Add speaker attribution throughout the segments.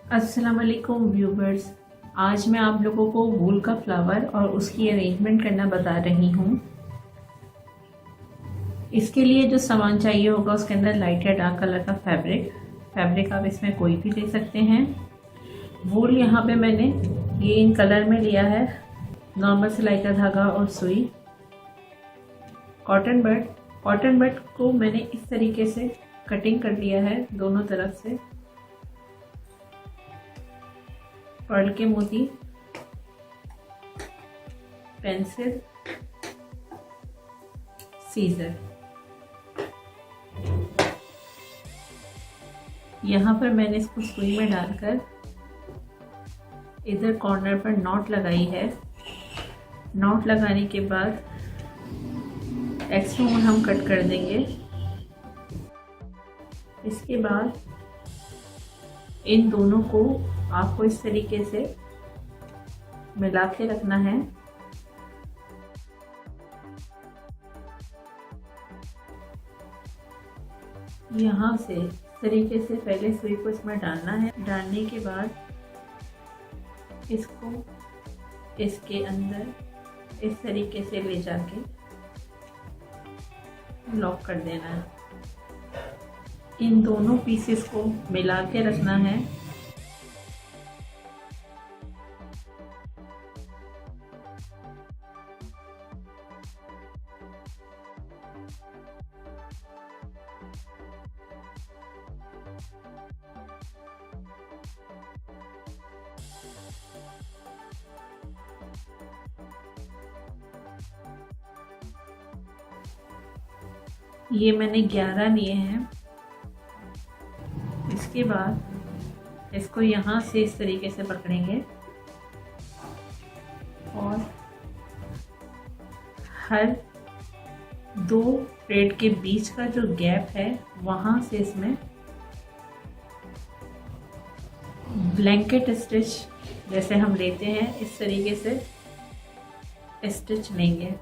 Speaker 1: अस्सलाम वालेकुम व्यूवर्स। आज मैं आप लोगों को वूल का फ्लावर और उसकी अरेंजमेंट करना बता रही हूँ। इसके लिए जो सामान चाहिए होगा उसके अंदर लाइट या डार्क कलर का फैब्रिक आप इसमें कोई भी ले सकते हैं। वूल यहाँ पे मैंने ये इन कलर में लिया है, नॉर्मल सिलाई का धागा और सुई। कॉटन बड को मैंने इस तरीके से कटिंग कर लिया है दोनों तरफ से। पर्ल के मोती, पेंसिल, सीजर। यहाँ पर मैंने इसको सुई में डालकर इधर कॉर्नर पर नॉट लगाई है। नॉट लगाने के बाद एक्स्ट्रा ऊन हम कट कर देंगे। इसके बाद इन दोनों को आपको इस तरीके से मिला के रखना है। यहाँ से इस तरीके से पहले सुई को इसमें डालना है। डालने के बाद इसको इसके अंदर इस तरीके से ले जाके लॉक कर देना है। इन दोनों पीसेस को मिला के रखना है। ये मैंने 11 लिए हैं। इसके बाद इसको यहाँ से इस तरीके से पकड़ेंगे और हर दो थ्रेड के बीच का जो गैप है वहाँ से इसमें ब्लैंकेट स्टिच जैसे हम लेते हैं इस तरीके से स्टिच लेंगे।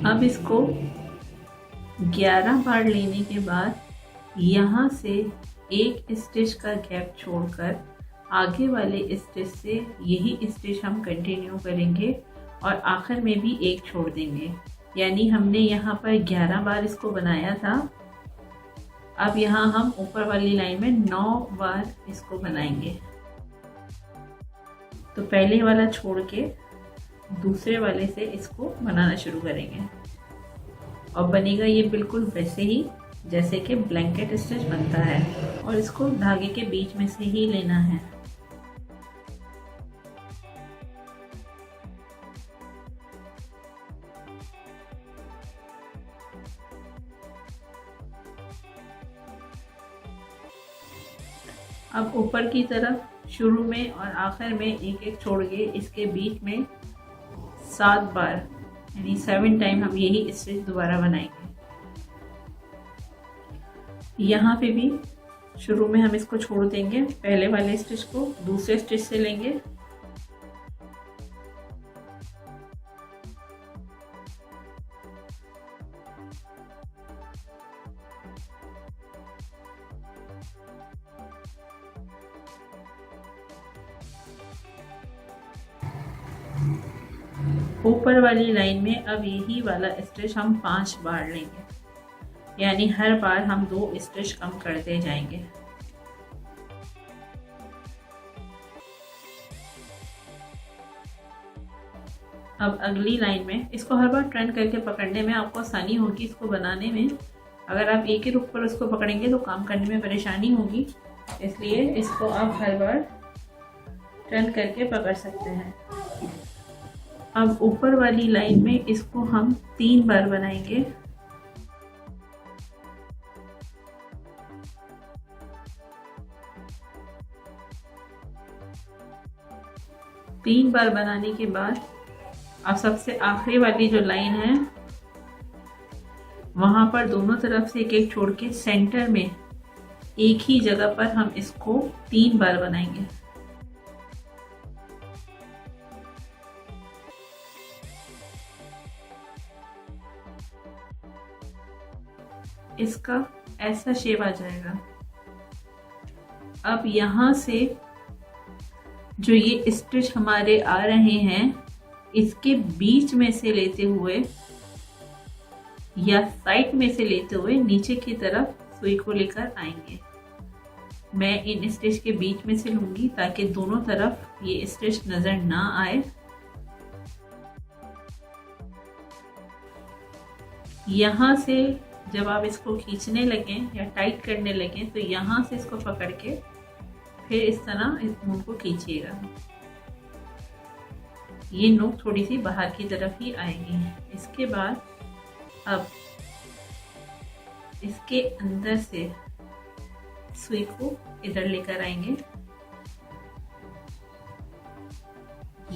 Speaker 1: अब इसको 11 बार लेने के बाद यहाँ से एक स्टिच का गैप छोड़कर आगे वाले स्टिच से यही स्टिच हम कंटिन्यू करेंगे और आखिर में भी एक छोड़ देंगे। यानी हमने यहाँ पर 11 बार इसको बनाया था। अब यहाँ हम ऊपर वाली लाइन में 9 बार इसको बनाएंगे। तो पहले वाला छोड़ के दूसरे वाले से इसको बनाना शुरू करेंगे और बनेगा ये बिल्कुल वैसे ही जैसे कि ब्लैंकेट स्टिच बनता है और इसको धागे के बीच में से ही लेना है। अब ऊपर की तरफ शुरू में और आखिर में एक एक छोड़ के इसके बीच में 7 बार यानी 7 टाइम हम यही स्टिच दोबारा बनाएंगे। यहाँ पे भी शुरू में हम इसको छोड़ देंगे, पहले वाले स्टिच को दूसरे स्टिच से लेंगे। ऊपर वाली लाइन में अब यही वाला स्टिच हम 5 बार लेंगे, यानी हर बार हम 2 स्टिच कम करते जाएंगे। अब अगली लाइन में इसको हर बार टर्न करके पकड़ने में आपको आसानी होगी इसको बनाने में। अगर आप एक ही रुख पर उसको पकड़ेंगे तो काम करने में परेशानी होगी, इसलिए इसको आप हर बार टर्न करके पकड़ सकते हैं। अब ऊपर वाली लाइन में इसको हम 3 बार बनाएंगे। तीन बार बनाने के बाद अब सबसे आखिरी वाली जो लाइन है वहां पर दोनों तरफ से एक एक छोड़ के सेंटर में एक ही जगह पर हम इसको 3 बार बनाएंगे। इसका ऐसा शेप आ जाएगा। अब यहाँ से जो ये स्टिच हमारे आ रहे हैं इसके बीच में से लेते हुए या साइड में से लेते हुए नीचे की तरफ सुई को लेकर आएंगे। मैं इन स्टिच के बीच में से लूंगी ताकि दोनों तरफ ये स्टिच नजर ना आए। यहाँ से जब आप इसको खींचने लगें या टाइट करने लगें तो यहाँ से इसको पकड़ के फिर इस तरह इस ऊन को खींचिएगा। ये नोक थोड़ी सी बाहर की तरफ ही आएगी। इसके बाद अब इसके अंदर से सुई को इधर लेकर आएंगे।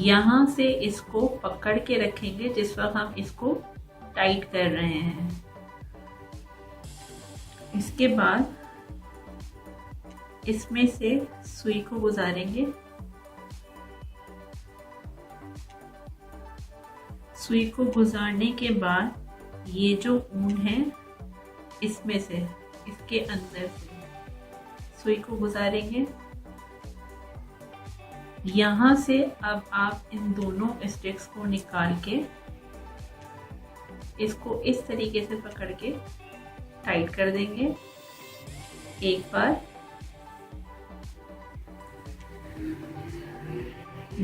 Speaker 1: यहाँ से इसको पकड़ के रखेंगे जिस वक्त हम इसको टाइट कर रहे हैं। इसके बाद इसमें से सुई को गुजारेंगे। सुई को गुजारने के बाद ये जो ऊन है इसमें से इसके अंदर से सुई को गुजारेंगे। यहाँ से अब आप इन दोनों स्टिक्स को निकाल के इसको इस तरीके से पकड़ के टाइट कर देंगे। एक बार,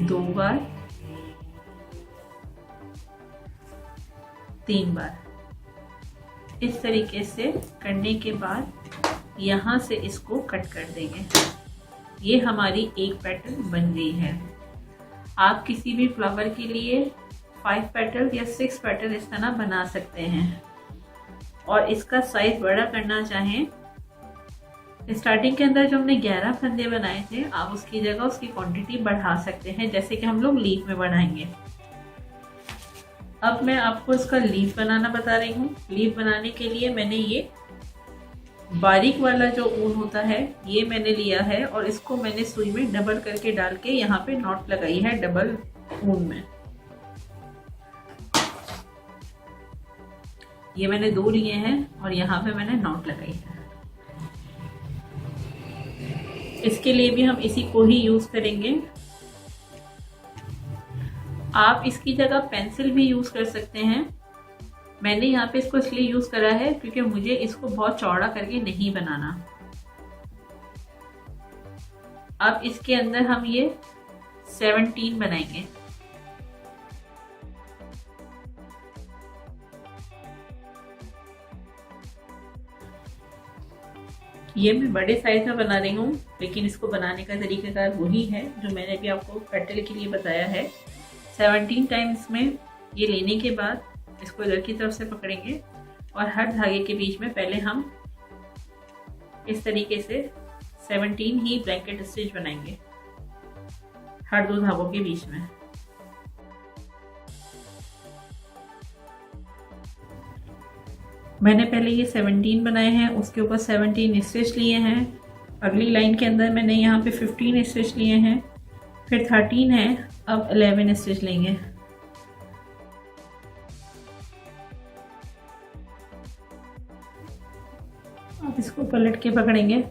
Speaker 1: 2 बार, 3 बार। इस तरीके से करने के बाद यहाँ से इसको कट कर देंगे। ये हमारी एक पैटर्न बन गई है। आप किसी भी फ्लावर के लिए 5 पेटल या 6 पेटल इस तरह बना सकते हैं। और इसका साइज बड़ा करना चाहें, स्टार्टिंग के अंदर जो हमने 11 फंदे बनाए थे आप उसकी जगह उसकी क्वांटिटी बढ़ा सकते हैं, जैसे कि हम लोग लीफ में बढ़ाएंगे। अब मैं आपको इसका लीफ बनाना बता रही हूँ। लीफ बनाने के लिए मैंने ये बारीक वाला जो ऊन होता है ये मैंने लिया है और इसको मैंने सुई में डबल करके डाल के यहाँ पे नॉट लगाई है डबल ऊन में। ये मैंने 2 लिए हैं और यहाँ पे मैंने नॉट लगाई है। इसके लिए भी हम इसी को ही यूज करेंगे। आप इसकी जगह पेंसिल भी यूज कर सकते हैं। मैंने यहाँ पे इसको इसलिए यूज करा है क्योंकि मुझे इसको बहुत चौड़ा करके नहीं बनाना। अब इसके अंदर हम ये 17 बनाएंगे। ये मैं बड़े साइज में बना रही हूँ, लेकिन इसको बनाने का तरीकाकार वही है जो मैंने भी आपको पेटल के लिए बताया है। 17 टाइम्स में ये लेने के बाद इसको इधर की तरफ से पकड़ेंगे और हर धागे के बीच में पहले हम इस तरीके से 17 ही ब्लैंकेट स्टिच बनाएंगे हर 2 धागों के बीच में। मैंने पहले ये 17 बनाए हैं, उसके ऊपर 17 स्टिच लिए हैं। अगली लाइन के अंदर मैंने यहाँ पे 15 स्टिच लिए हैं, फिर 13 है, अब 11 स्टिच लेंगे। अब इसको पलट के पकड़ेंगे।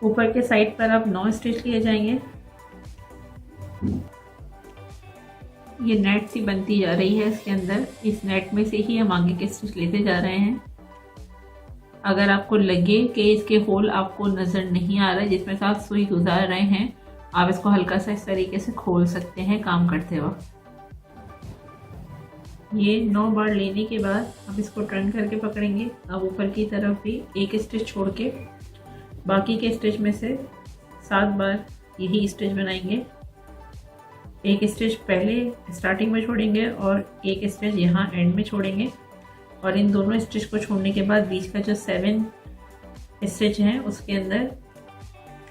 Speaker 1: ऊपर के साइड पर अब 9 स्टिच लिए जाएंगे। ये नेट सी बनती जा रही है इसके अंदर, इस नेट में से ही हम आगे के स्टिच लेते जा रहे हैं। अगर आपको लगे कि इसके होल आपको नज़र नहीं आ रहा है जिसमें से आप सुई गुजार रहे हैं, आप इसको हल्का सा इस तरीके से खोल सकते हैं काम करते वक्त। ये 9 बार लेने के बाद अब इसको टर्न करके पकड़ेंगे। अब ऊपर की तरफ भी एक स्टिच छोड़ के बाकी के स्टिच में से 7 बार यही स्टिच बनाएंगे। एक स्टिच पहले स्टार्टिंग में छोड़ेंगे और एक स्टिच यहाँ एंड में छोड़ेंगे, और इन दोनों स्टिच को छोड़ने के बाद बीच का जो 7 स्टिच है उसके अंदर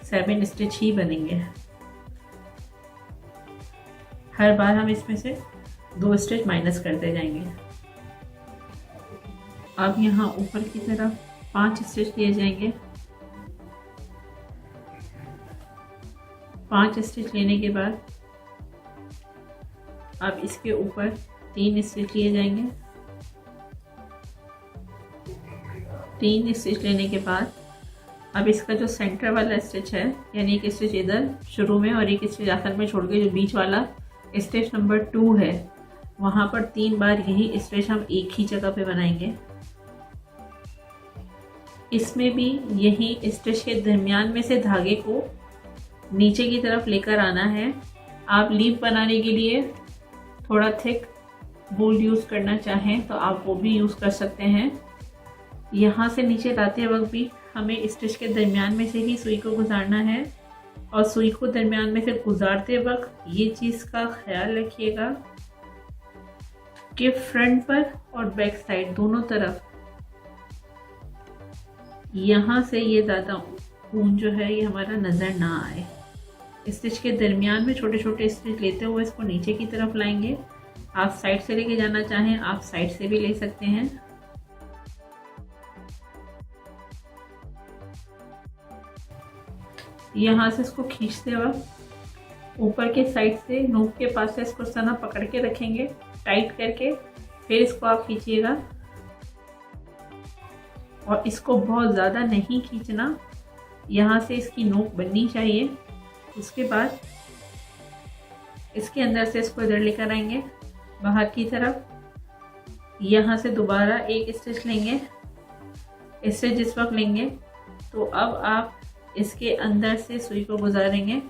Speaker 1: 7 स्टिच ही बनेंगे। हर बार हम इसमें से 2 स्टिच माइनस करते जाएंगे। अब यहाँ ऊपर की तरफ 5 स्टिच लिए जाएंगे। 5 स्टिच लेने के बाद अब इसके ऊपर 3 स्टिच लिए जाएंगे। 3 स्टिच लेने के बाद अब इसका जो सेंटर वाला स्टिच है, यानी एक स्टिच इधर शुरू में और एक स्टिच आखिर में छोड़ के जो बीच वाला स्टिच नंबर 2 है, वहाँ पर 3 बार यही स्टिच हम एक ही जगह पे बनाएंगे। इसमें भी यही स्टिच के दरमियान में से धागे को नीचे की तरफ लेकर आना है। आप लीफ बनाने के लिए थोड़ा थिक वूल यूज़ करना चाहें तो आप वो भी यूज़ कर सकते हैं। यहाँ से नीचे लाते वक्त भी हमें स्टिच के दरमियान में से ही सुई को गुजारना है, और सुई को दरमियान में से गुजारते वक्त ये चीज़ का ख्याल रखिएगा कि फ्रंट पर और बैक साइड दोनों तरफ यहाँ से ये ज़्यादा ऊन जो है ये हमारा नज़र ना आए। स्टिच के दरमियान में छोटे छोटे स्टिच लेते हुए इसको नीचे की तरफ लाएंगे। आप साइड से लेके जाना चाहें आप साइड से भी ले सकते हैं। यहाँ से इसको खींचते वक्त ऊपर के साइड से नोक के पास से इसको सना पकड़ के रखेंगे टाइट करके, फिर इसको आप खींचिएगा, और इसको बहुत ज़्यादा नहीं खींचना, यहाँ से इसकी नोक बननी चाहिए। उसके बाद इसके अंदर से इसको इधर लेकर आएंगे बाहर की तरफ। यहाँ से दोबारा एक स्टिच लेंगे। स्टिच जिस वक्त लेंगे तो अब आप इसके अंदर से सुई को गुजारेंगे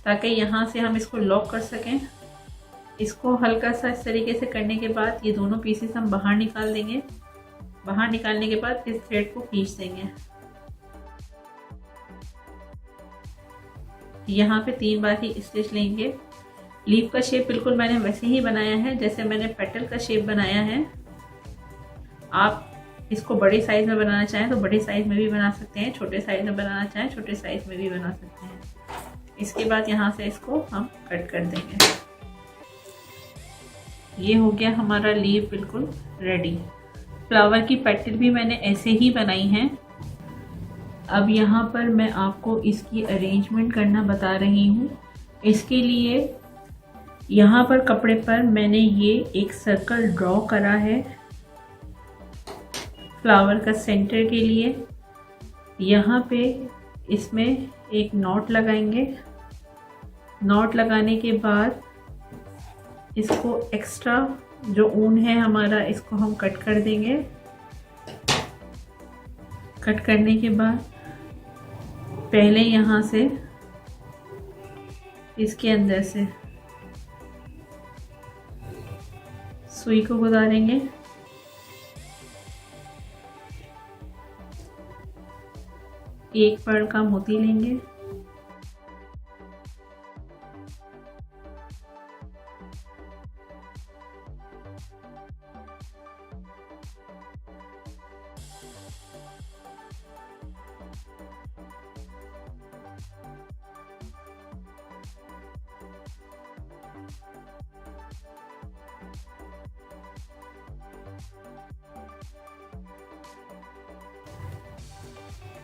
Speaker 1: ताकि यहाँ से हम इसको लॉक कर सकें। इसको हल्का सा इस तरीके से करने के बाद ये दोनों पीसेस हम बाहर निकाल देंगे। बाहर निकालने के बाद इस थ्रेड को खींच देंगे। यहाँ पे 3 बार ही स्टिच लेंगे। लीफ का शेप बिल्कुल मैंने वैसे ही बनाया है जैसे मैंने पेटल का शेप बनाया है। आप इसको बड़े साइज में बनाना चाहें तो बड़े साइज में भी बना सकते हैं, छोटे साइज में बनाना चाहें छोटे साइज में भी बना सकते हैं। इसके बाद यहाँ से इसको हम कट कर देंगे। ये हो गया हमारा लीफ बिल्कुल रेडी। फ्लावर की पेटल भी मैंने ऐसे ही बनाई है। अब यहाँ पर मैं आपको इसकी अरेंजमेंट करना बता रही हूँ। इसके लिए यहाँ पर कपड़े पर मैंने ये एक सर्कल ड्रॉ करा है फ्लावर का सेंटर के लिए। यहाँ पे इसमें एक नॉट लगाएंगे। नॉट लगाने के बाद इसको एक्स्ट्रा जो ऊन है हमारा इसको हम कट कर देंगे। कट करने के बाद पहले यहाँ से इसके अंदर से सुई को गुजारेंगे। एक पर्ल का मोती लेंगे।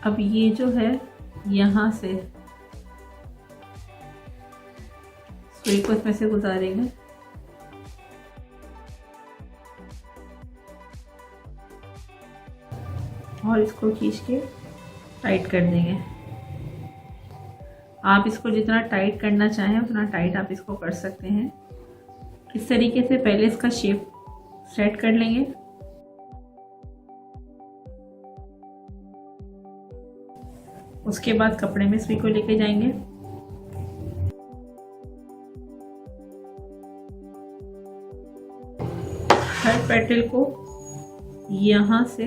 Speaker 1: अब ये जो है यहाँ से सुई को इसमें से गुजारेंगे। और इसको खींच के टाइट कर देंगे। आप इसको जितना टाइट करना चाहें उतना टाइट आप इसको कर सकते हैं। इस तरीके से पहले इसका शेप सेट कर लेंगे। उसके बाद कपड़े में सुई को लेके जाएंगे। हर पेटल को यहाँ से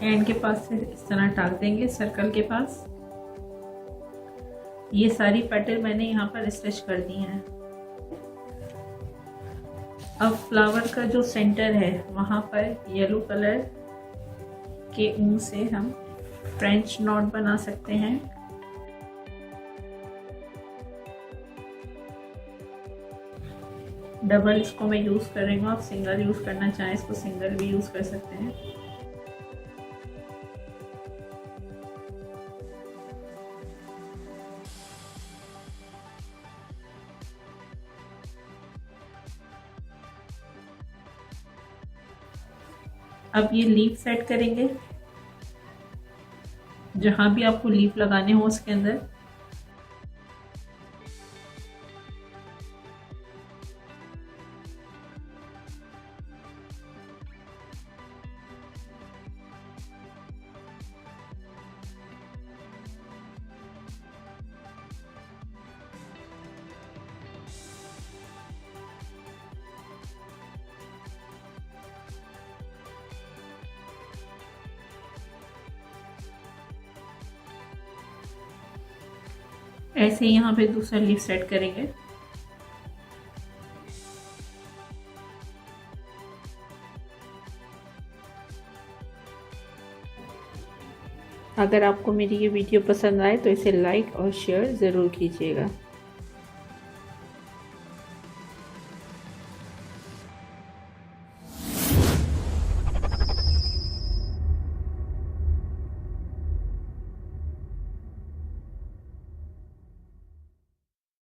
Speaker 1: एंड के पास से इस तरह टाक देंगे सर्कल के पास। ये सारी पेटल मैंने यहाँ पर स्टिच कर दी हैं। अब फ्लावर का जो सेंटर है वहाँ पर येलो कलर के ऊन से हम फ्रेंच नॉट बना सकते हैं। डबल इसको मैं यूज़ कर रही हूँ, आप सिंगल यूज़ करना चाहें इसको सिंगल भी यूज़ कर सकते हैं। अब ये लीफ सेट करेंगे, जहाँ भी आपको लीफ लगाने हो उसके अंदर। ऐसे ही यहाँ पे दूसरा लीफ सेट करेंगे। अगर आपको मेरी ये वीडियो पसंद आए तो इसे लाइक और शेयर ज़रूर कीजिएगा।